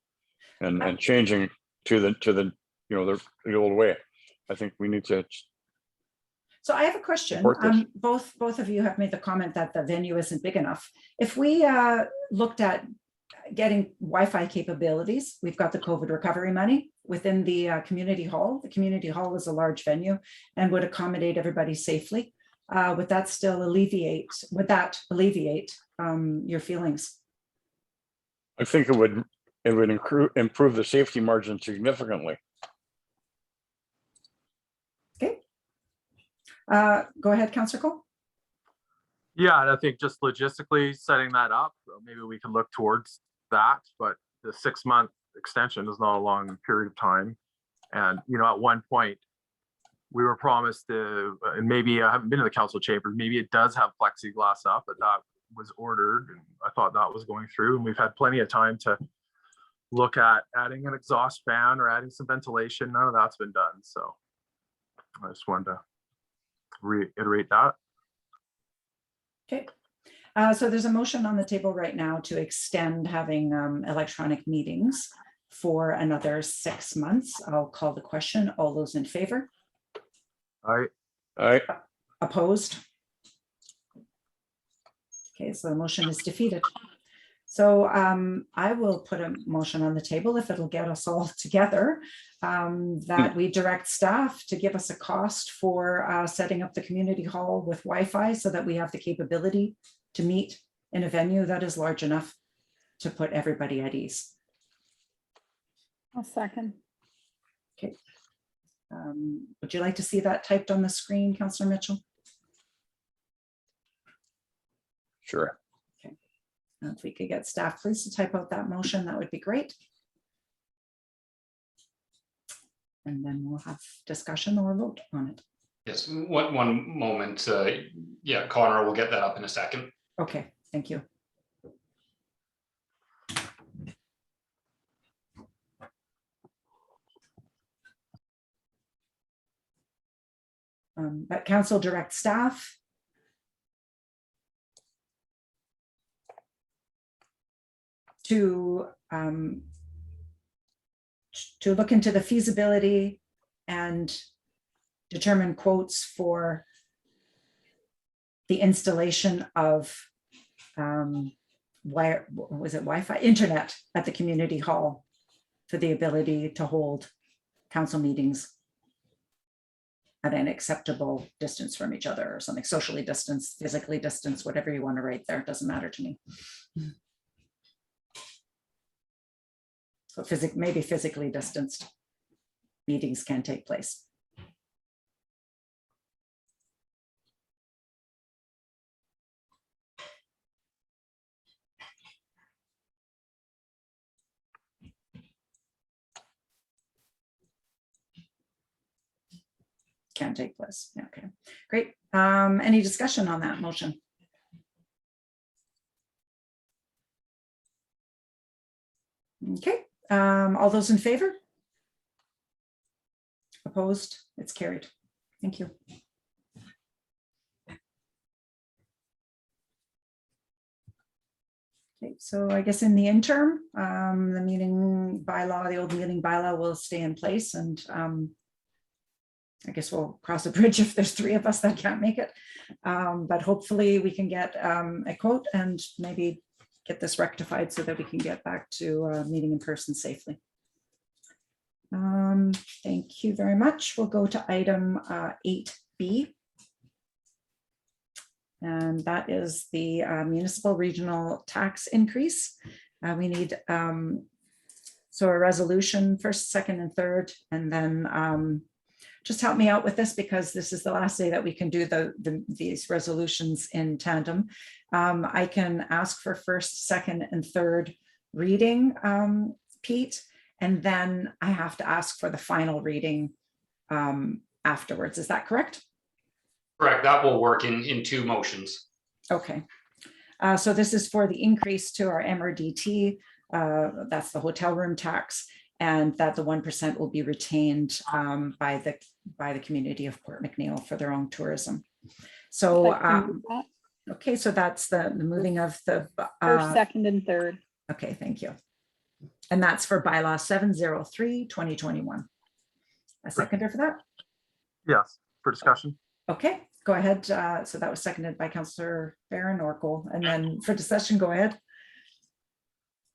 S3: and changing to the old way. I think we need to.
S1: So I have a question. Both of you have made the comment that the venue isn't big enough. If we looked at getting Wi-Fi capabilities, we've got the COVID recovery money within the community hall. The community hall is a large venue and would accommodate everybody safely. Would that still alleviate? Would that alleviate your feelings?
S3: I think it would improve the safety margin significantly.
S1: Okay. Go ahead, Councillor Cole.
S6: Yeah, and I think just logistically setting that up, maybe we can look towards that, but the 6-month extension is not a long period of time. And, at one point we were promised to, and maybe I haven't been to the council chamber, maybe it does have plexiglass up, but that was ordered. And I thought that was going through, and we've had plenty of time to look at adding an exhaust fan or adding some ventilation. None of that's been done. So I just wanted to reiterate that.
S1: Okay. So there's a motion on the table right now to extend having electronic meetings for another 6 months. I'll call the question. All those in favor?
S6: Aye.
S1: Opposed? Okay, so the motion is defeated. So I will put a motion on the table, if it'll get us all together, that we direct staff to give us a cost for setting up the community hall with Wi-Fi so that we have the capability to meet in a venue that is large enough to put everybody at ease.
S2: I'll second.
S1: Okay. Would you like to see that typed on the screen, Councillor Mitchell?
S3: Sure.
S1: Okay. If we could get staff please to type out that motion, that would be great. And then we'll have discussion or vote on it.
S4: Yes, one moment. Yeah, Connor will get that up in a second.
S1: Okay, thank you. But council direct staff to look into the feasibility and determine quotes for the installation of Wi-Fi internet at the community hall for the ability to hold council meetings at an acceptable distance from each other, or something, socially distanced, physically distanced, whatever you want to write there, doesn't matter to me. So maybe physically distanced meetings can take place. Can take place. Okay, great. Any discussion on that motion? Okay, all those in favor? Opposed? It's carried. Thank you. Okay, so I guess in the interim, the meeting bylaw, the old meeting bylaw will stay in place, and I guess we'll cross a bridge if there's 3 of us that can't make it. But hopefully we can get a quote and maybe get this rectified so that we can get back to meeting in person safely. Thank you very much. We'll go to item 8B. And that is the municipal regional tax increase. We need so a resolution first, second, and third, and then just help me out with this because this is the last day that we can do these resolutions in tandem. I can ask for first, second, and third reading, Pete, and then I have to ask for the final reading afterwards. Is that correct?
S4: Correct. That will work in 2 motions.
S1: Okay. So this is for the increase to our MRDT. That's the hotel room tax, and that the 1% will be retained by the community of Port McNeill for their own tourism. So okay, so that's the moving of the
S2: First, second, and third.
S1: Okay, thank you. And that's for bylaw 703/2021. A seconder for that?
S6: Yes, for discussion.
S1: Okay, go ahead. So that was seconded by Councillor Barron or Cole, and then for discussion, go ahead.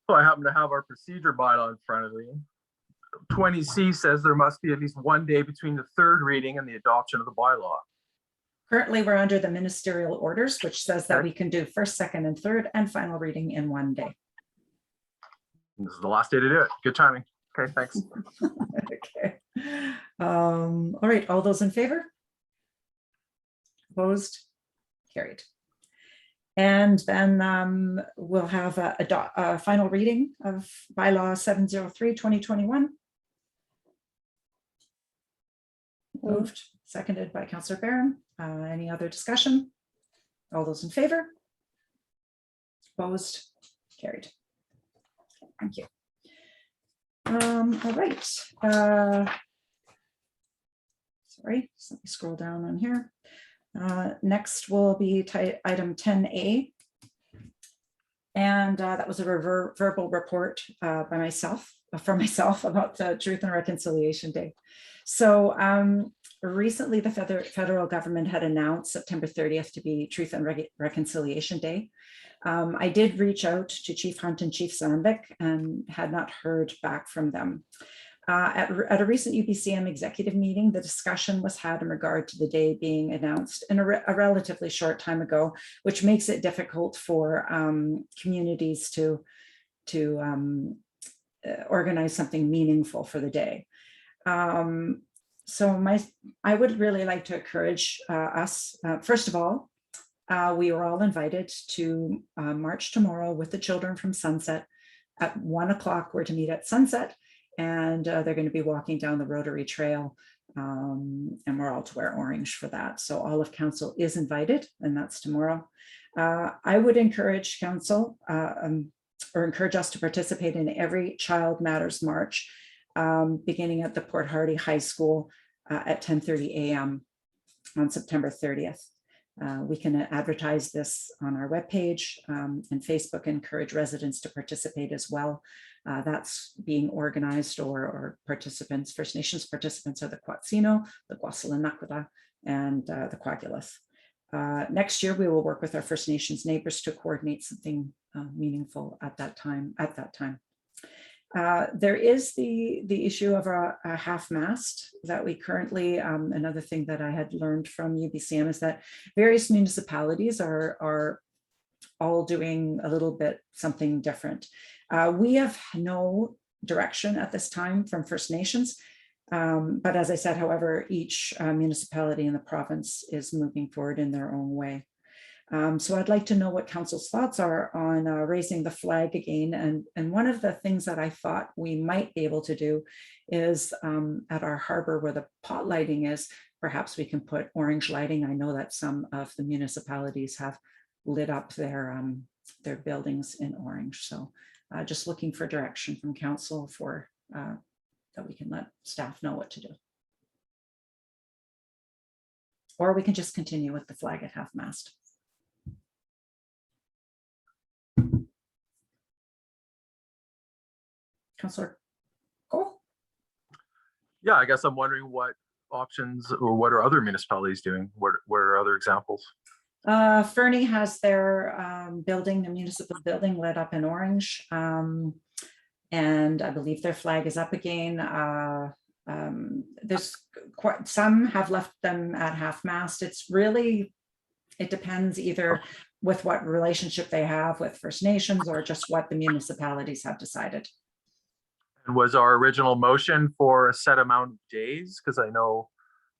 S6: So I happen to have our procedure bylaw in front of me. 20C says there must be at least 1 day between the 3rd reading and the adoption of the bylaw.
S1: Currently, we're under the ministerial orders, which says that we can do first, second, and third and final reading in 1 day.
S6: This is the last day to do it. Good timing. Okay, thanks.
S1: Okay. All right, all those in favor? Opposed? Carried. And then we'll have a final reading of bylaw 703/2021. Moved, seconded by Councillor Barron. Any other discussion? All those in favor? Opposed? Carried. Thank you. All right. Sorry, just let me scroll down on here. Next will be item 10A. And that was a verbal report from myself about the Truth and Reconciliation Day. So recently the federal government had announced September 30th to be Truth and Reconciliation Day. I did reach out to Chief Hunt and Chief Sandvik and had not heard back from them. At a recent UBCM executive meeting, the discussion was had in regard to the day being announced in a relatively short time ago, which makes it difficult for communities to organize something meaningful for the day. So I would really like to encourage us, first of all, we were all invited to march tomorrow with the children from Sunset at 1 o'clock. We're to meet at Sunset. And they're going to be walking down the Rotary Trail, and we're all to wear orange for that. So all of council is invited, and that's tomorrow. I would encourage council or encourage us to participate in every Child Matters March, beginning at the Port Hardy High School at 10:30 a.m. on September 30th. We can advertise this on our webpage and Facebook, encourage residents to participate as well. That's being organized or participants, First Nations participants are the Quatsino, the Guasalanakota, and the Quagulith. Next year, we will work with our First Nations neighbors to coordinate something meaningful at that time. There is the issue of a half-mast that we currently, another thing that I had learned from UBCM is that various municipalities are all doing a little bit something different. We have no direction at this time from First Nations, but as I said, however, each municipality in the province is moving forward in their own way. So I'd like to know what council's thoughts are on raising the flag again. And one of the things that I thought we might be able to do is at our harbor where the pot lighting is, perhaps we can put orange lighting. I know that some of the municipalities have lit up their buildings in orange. So just looking for direction from council for that we can let staff know what to do. Or we can just continue with the flag at half-mast. Councillor Cole?
S6: Yeah, I guess I'm wondering what options or what are other municipalities doing? What are other examples?
S1: Fernie has their building, the municipal building lit up in orange. And I believe their flag is up again. There's quite some have left them at half-mast. It depends either with what relationship they have with First Nations or just what the municipalities have decided.
S6: And was our original motion for a set amount of days? Because I know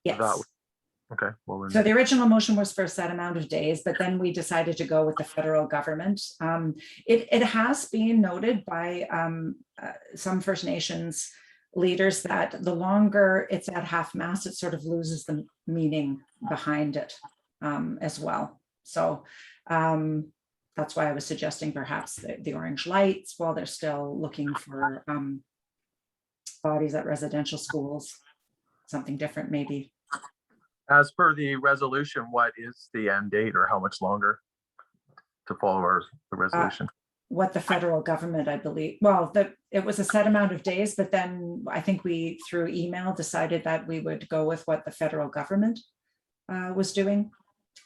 S1: Yes.
S6: that. Okay. Well,
S1: So the original motion was for a set amount of days, but then we decided to go with the federal government. It has been noted by some First Nations leaders that the longer it's at half-mast, it sort of loses the meaning behind it as well. So that's why I was suggesting perhaps the orange lights while they're still looking for bodies at residential schools, something different maybe.
S6: as per the resolution, what is the end date or how much longer to follow the resolution?
S1: What the federal government, I believe, well, it was a set amount of days, but then I think we, through email, decided that we would go with what the federal government was doing.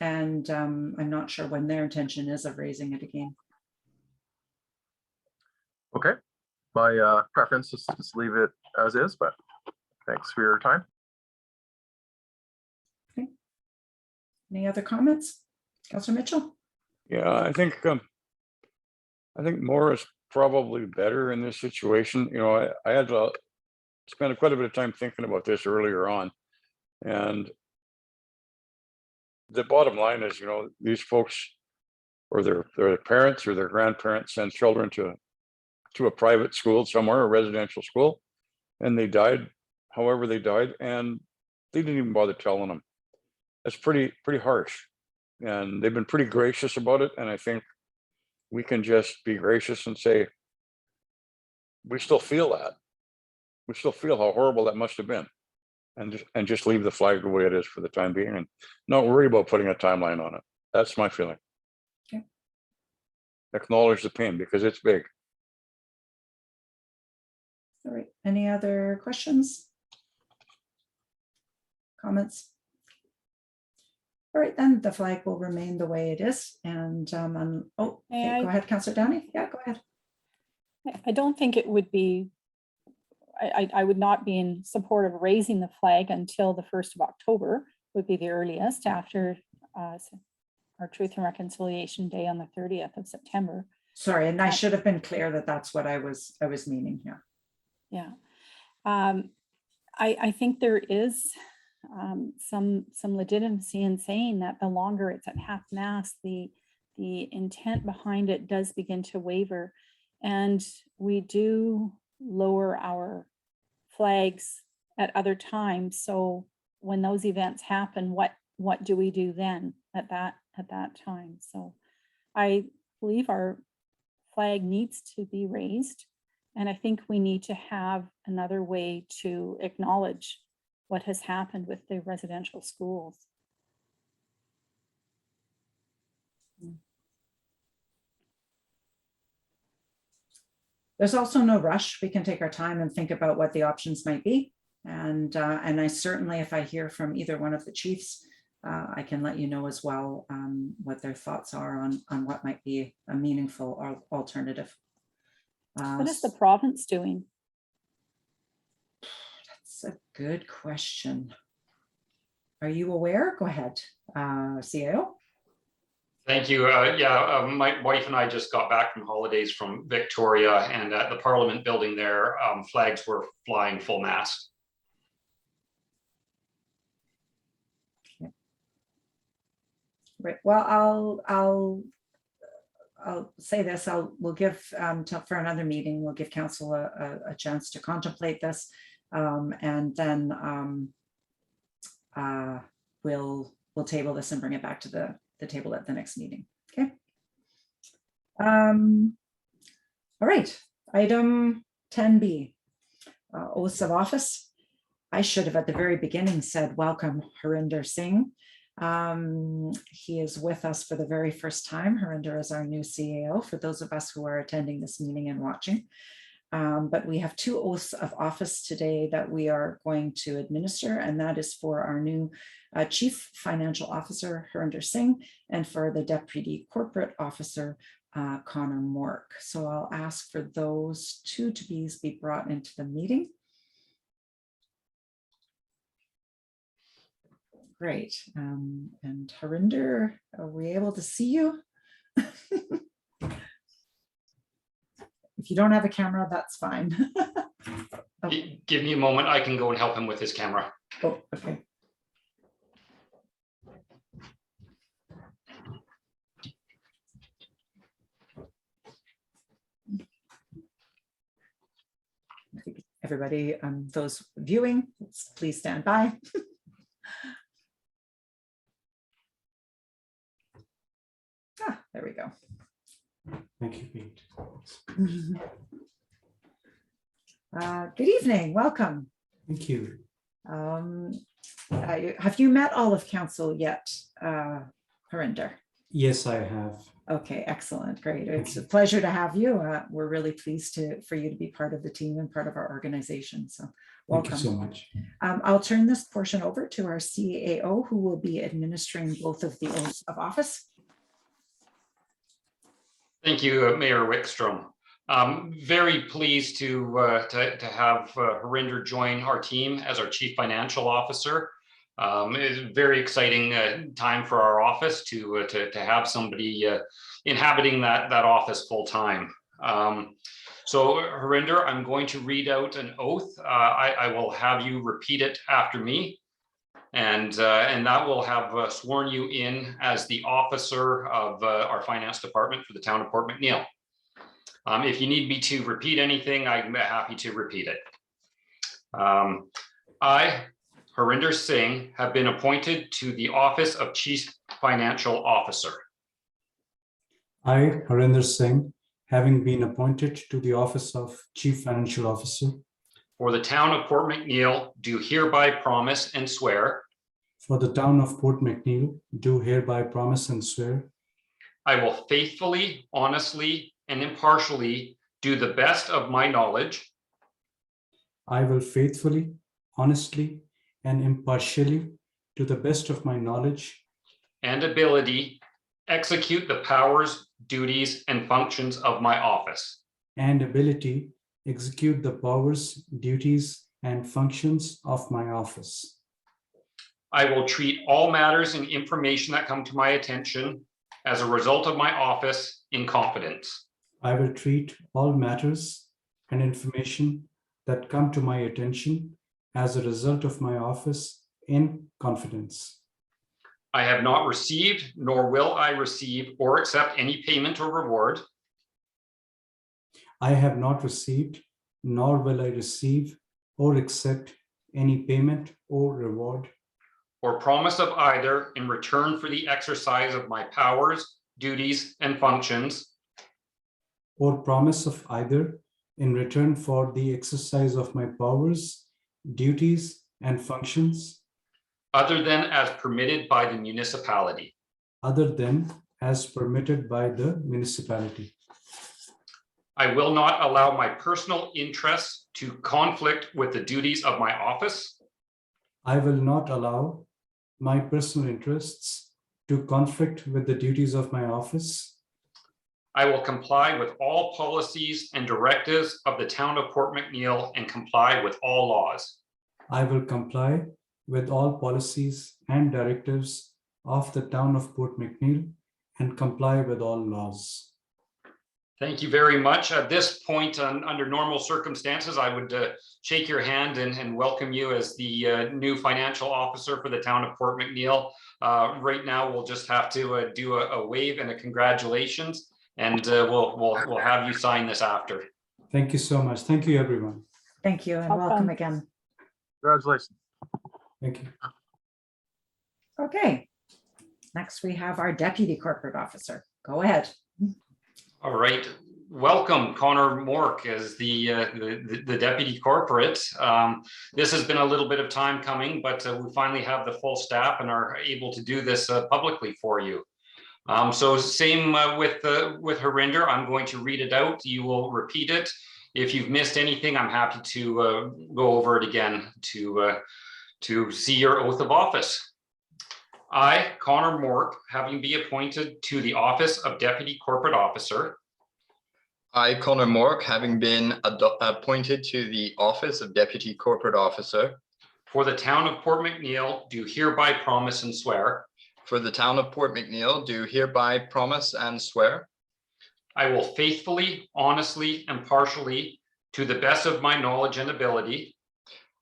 S1: And I'm not sure when their intention is of raising it again.
S6: Okay. My preference is to just leave it as is, but thanks for your time.
S1: Okay. Any other comments? Councillor Mitchell?
S3: Yeah, I think more is probably better in this situation. You know, I had to spend quite a bit of time thinking about this earlier on. And the bottom line is, you know, these folks or their parents or their grandparents send children to a private school somewhere, a residential school, and they died however they died, and they didn't even bother telling them. That's pretty harsh. And they've been pretty gracious about it. And I think we can just be gracious and say, we still feel that. We still feel how horrible that must have been. And just leave the flag the way it is for the time being and not worry about putting a timeline on it. That's my feeling.
S1: Okay.
S3: Acknowledge the pain because it's big.
S1: All right. Any other questions? Comments? All right, then the flag will remain the way it is. And oh, okay, go ahead, Councillor Downey. Yeah, go ahead.
S2: I don't think it would be, I would not be in support of raising the flag until the 1st of October would be the earliest after our Truth and Reconciliation Day on the 30th of September.
S1: Sorry, and I should have been clear that that's what I was meaning here.
S2: Yeah. I think there is some legitimacy in saying that the longer it's at half-mast, the intent behind it does begin to waver, and we do lower our flags at other times. So when those events happen, what do we do then at that time? So I believe our flag needs to be raised, and I think we need to have another way to acknowledge what has happened with the residential schools.
S1: There's also no rush. We can take our time and think about what the options might be. And I certainly, if I hear from either one of the chiefs, I can let you know as well what their thoughts are on what might be a meaningful alternative.
S2: What is the province doing?
S1: That's a good question. Are you aware? Go ahead, CAO.
S4: Thank you. Yeah, my wife and I just got back from holidays from Victoria, and at the Parliament building there, flags were flying full mast.
S1: Okay. Right. Well, I'll say this. We'll give for another meeting. We'll give council a chance to contemplate this, and then we'll table this and bring it back to the table at the next meeting. Okay. All right. Item 10B, oaths of office. I should have at the very beginning said welcome Harinder Singh. He is with us for the very first time. Harinder is our new CAO for those of us who are attending this meeting and watching. But we have 2 oaths of office today that we are going to administer, and that is for our new Chief Financial Officer, Harinder Singh, and for the Deputy Corporate Officer, Connor Mork. So I'll ask for those 2 to be brought into the meeting. Great. And Harinder, are we able to see you? If you don't have a camera, that's fine. Oh.
S4: Give me a moment. I can go and help him with his camera.
S1: Oh, okay. I think everybody, those viewing, please stand by. There we go.
S9: Thank you, Pete.
S1: Good evening, welcome.
S9: Thank you.
S1: Have you met all of council yet, Harinder?
S9: Yes, I have.
S1: Okay, excellent, great.
S9: Thank
S1: It's
S9: you.
S1: a pleasure to have you. We're really pleased for you to be part of the team and part of our organization. So welcome.
S9: Thank you so much.
S1: I'll turn this portion over to our CAO, who will be administering both of the oaths of office.
S4: Thank you, Mayor Wickstrom. Very pleased to have Harinder join our team as our Chief Financial Officer. It's a very exciting time for our office to have somebody inhabiting that office full time. So Harinder, I'm going to read out an oath. I will have you repeat it after me. And that will have sworn you in as the officer of our finance department for the town of Port McNeill. If you need me to repeat anything, I'm happy to repeat it. I, Harinder Singh, have been appointed to the office of Chief Financial Officer.
S9: I, Harinder Singh, having been appointed to the office of Chief Financial Officer
S4: For the town of Port McNeill, do hereby promise and swear.
S9: for the town of Port McNeill, do hereby promise and swear
S4: I will faithfully, honestly, and impartially do the best of my knowledge
S9: I will faithfully, honestly, and impartially, to the best of my knowledge
S4: and ability, execute the powers, duties, and functions of my office.
S9: and ability, execute the powers, duties, and functions of my office.
S4: I will treat all matters and information that come to my attention as a result of my office in confidence.
S9: I will treat all matters and information that come to my attention as a result of my office in confidence.
S4: I have not received, nor will I receive or accept any payment or reward
S9: I have not received, nor will I receive or accept any payment or reward
S4: or promise of either in return for the exercise of my powers, duties, and functions,
S9: or promise of either in return for the exercise of my powers, duties, and functions,
S4: other than as permitted by the municipality.
S9: other than as permitted by the municipality.
S4: I will not allow my personal interests to conflict with the duties of my office.
S9: I will not allow my personal interests to conflict with the duties of my office.
S4: I will comply with all policies and directives of the town of Port McNeill and comply with all laws.
S9: I will comply with all policies and directives of the town of Port McNeill and comply with all laws.
S4: Thank you very much. At this point, under normal circumstances, I would shake your hand and welcome you as the new financial officer for the town of Port McNeill. Right now, we'll just have to do a wave and a congratulations, and we'll have you sign this after.
S9: Thank you so much. Thank you, everyone.
S1: Thank you and
S8: Welcome.
S1: welcome again.
S6: Congratulations.
S9: Thank you.
S1: Okay. Next, we have our Deputy Corporate Officer. Go ahead.
S4: All right, welcome Connor Mork as the deputy corporate. This has been a little bit of time coming, but we finally have the full staff and are able to do this publicly for you. So same with Harinder, I'm going to read it out. You will repeat it. If you've missed anything, I'm happy to go over it again to see your oath of office. I, Connor Mork, having been appointed to the office of Deputy Corporate Officer.
S10: I, Connor Mork, having been appointed to the office of Deputy Corporate Officer
S4: For the town of Port McNeill, do hereby promise and swear.
S10: for the town of Port McNeill, do hereby promise and swear.
S4: I will faithfully, honestly, and partially, to the best of my knowledge and ability,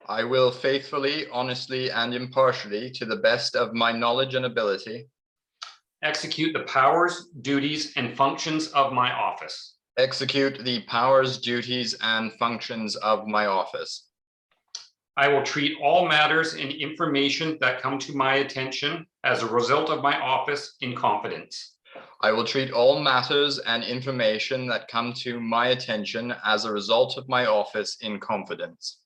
S10: I will faithfully, honestly, and impartially, to the best of my knowledge and ability,
S4: execute the powers, duties, and functions of my office.
S10: execute the powers, duties, and functions of my office.
S4: I will treat all matters and information that come to my attention as a result of my office in confidence.
S10: I will treat all matters and information that come to my attention as a result of my office in confidence.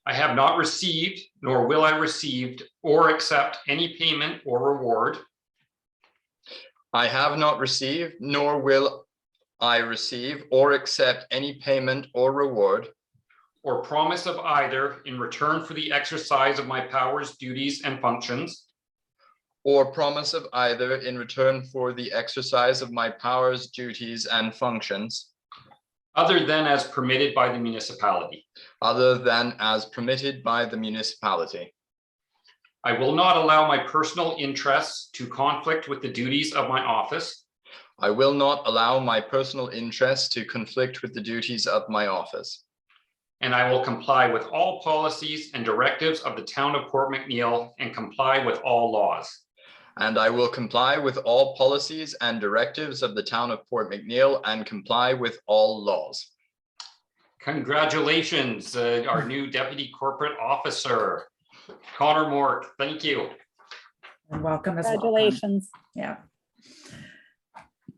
S4: I have not received, nor will I receive or accept any payment or reward
S10: I have not received, nor will I receive or accept any payment or reward
S4: or promise of either in return for the exercise of my powers, duties, and functions,
S10: or promise of either in return for the exercise of my powers, duties, and functions,
S4: other than as permitted by the municipality.
S10: other than as permitted by the municipality.
S4: I will not allow my personal interests to conflict with the duties of my office,
S10: I will not allow my personal interests to conflict with the duties of my office.
S4: and I will comply with all policies and directives of the town of Port McNeill and comply with all laws.
S10: And I will comply with all policies and directives of the town of Port McNeill and comply with all laws.
S4: Congratulations, our new deputy corporate officer, Connor Mork. Thank you.
S1: And welcome as well.
S2: Congratulations.
S1: Yeah.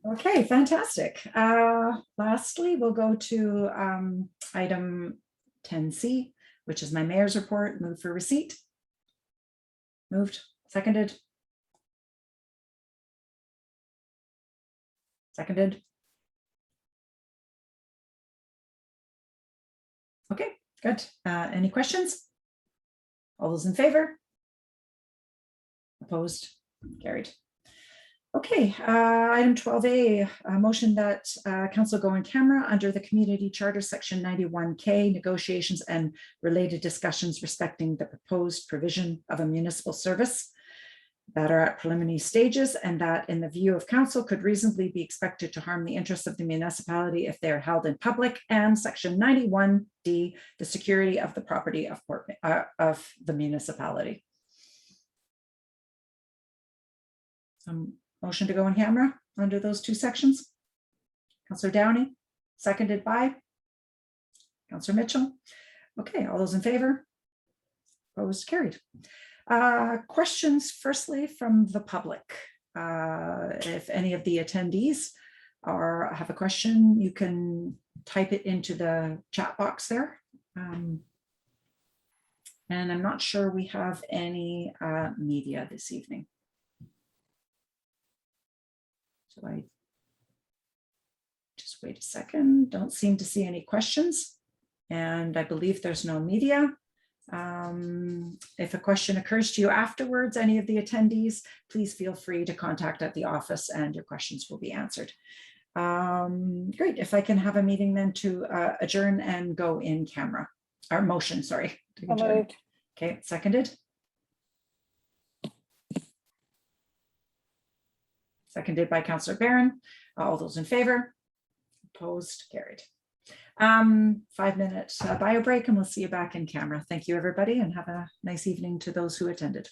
S1: Okay, fantastic. Lastly, we'll go to item 10C, which is my mayor's report. Move for receipt. Moved, seconded. Seconded. Okay, good. Any questions? All those in favor? Opposed? Carried. Okay, item 12A, a motion that council go in camera under the Community Charter Section 91K, negotiations and related discussions respecting the proposed provision of a municipal service that are at preliminary stages and that in the view of council could reasonably be expected to harm the interests of the municipality if they are held in public, and Section 91D, the security of the property of the municipality. Motion to go in camera under those two sections. Councillor Downey, seconded by Councillor Mitchell. Okay, all those in favor? Opposed, carried. Questions firstly from the public. If any of the attendees have a question, you can type it into the chat box there. And I'm not sure we have any media this evening. So I just wait a second. Don't seem to see any questions. And I believe there's no media. If a question occurs to you afterwards, any of the attendees, please feel free to contact at the office and your questions will be answered. Great. If I can have a meeting then to adjourn and go in camera, or motion, sorry. To adjourn. Okay, seconded. Seconded by Councillor Barron. All those in favor? Opposed? Carried. 5-minute bio break and we'll see you back in camera. Thank you, everybody, and have a nice evening to those who attended.